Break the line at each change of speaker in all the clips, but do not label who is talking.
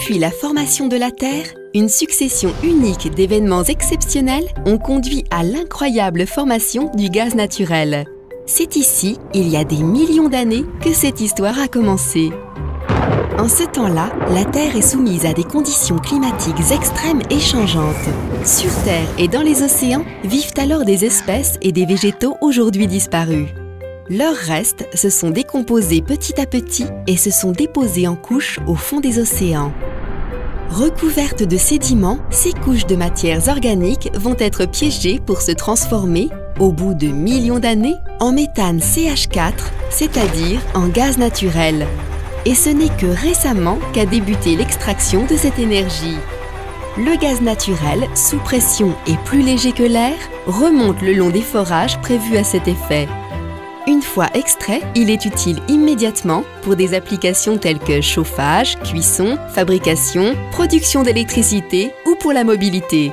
Depuis la formation de la Terre, une succession unique d'événements exceptionnels ont conduit à l'incroyable formation du gaz naturel. C'est ici, il y a des millions d'années, que cette histoire a commencé. En ce temps-là, la Terre est soumise à des conditions climatiques extrêmes et changeantes. Sur Terre et dans les océans vivent alors des espèces et des végétaux aujourd'hui disparus. Leurs restes se sont décomposés petit à petit et se sont déposés en couches au fond des océans. Recouvertes de sédiments, ces couches de matières organiques vont être piégées pour se transformer, au bout de millions d'années, en méthane CH4, c'est-à-dire en gaz naturel. Et ce n'est que récemment qu'a débuté l'extraction de cette énergie. Le gaz naturel, sous pression et plus léger que l'air, remonte le long des forages prévus à cet effet. Une fois extrait, il est utile immédiatement pour des applications telles que chauffage, cuisson, fabrication, production d'électricité ou pour la mobilité.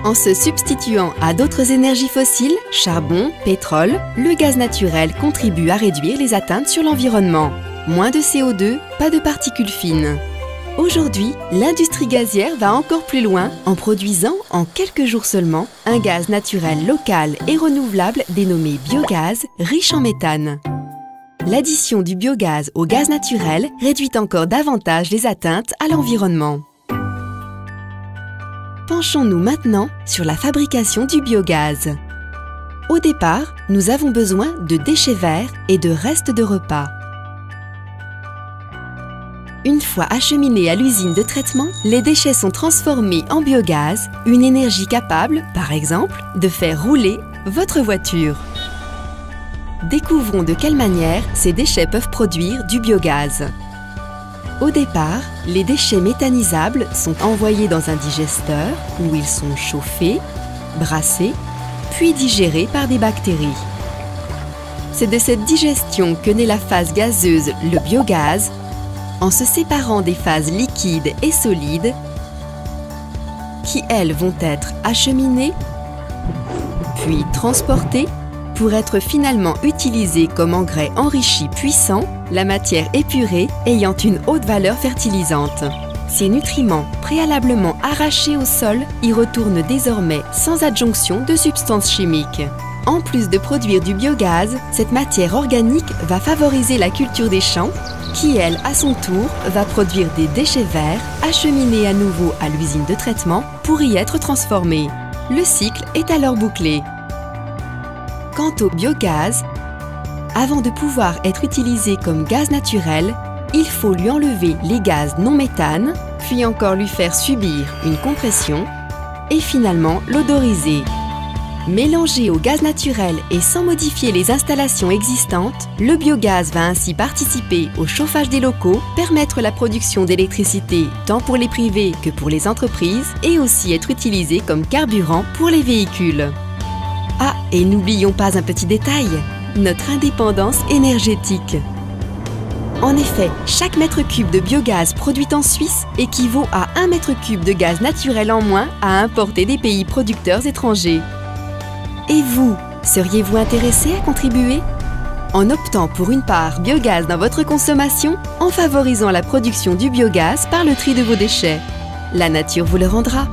En se substituant à d'autres énergies fossiles, charbon, pétrole, le gaz naturel contribue à réduire les atteintes sur l'environnement. Moins de CO2, pas de particules fines. Aujourd'hui, l'industrie gazière va encore plus loin en produisant, en quelques jours seulement, un gaz naturel local et renouvelable dénommé biogaz, riche en méthane. L'addition du biogaz au gaz naturel réduit encore davantage les atteintes à l'environnement. Penchons-nous maintenant sur la fabrication du biogaz. Au départ, nous avons besoin de déchets verts et de restes de repas. Une fois acheminés à l'usine de traitement, les déchets sont transformés en biogaz, une énergie capable, par exemple, de faire rouler votre voiture. Découvrons de quelle manière ces déchets peuvent produire du biogaz. Au départ, les déchets méthanisables sont envoyés dans un digesteur où ils sont chauffés, brassés, puis digérés par des bactéries. C'est de cette digestion que naît la phase gazeuse, le biogaz, en se séparant des phases liquides et solides qui, elles, vont être acheminées, puis transportées pour être finalement utilisées comme engrais enrichi puissant, la matière épurée ayant une haute valeur fertilisante. Ces nutriments, préalablement arrachés au sol, y retournent désormais sans adjonction de substances chimiques. En plus de produire du biogaz, cette matière organique va favoriser la culture des champs, qui, elle, à son tour, va produire des déchets verts acheminés à nouveau à l'usine de traitement pour y être transformés. Le cycle est alors bouclé. Quant au biogaz, avant de pouvoir être utilisé comme gaz naturel, il faut lui enlever les gaz non méthane, puis encore lui faire subir une compression et finalement l'odoriser. Mélangé au gaz naturel et sans modifier les installations existantes, le biogaz va ainsi participer au chauffage des locaux, permettre la production d'électricité tant pour les privés que pour les entreprises et aussi être utilisé comme carburant pour les véhicules. Ah, et n'oublions pas un petit détail, notre indépendance énergétique. En effet, chaque mètre cube de biogaz produit en Suisse équivaut à 1 mètre cube de gaz naturel en moins à importer des pays producteurs étrangers. Et vous, seriez-vous intéressé à contribuer? En optant pour une part biogaz dans votre consommation, en favorisant la production du biogaz par le tri de vos déchets. La nature vous le rendra.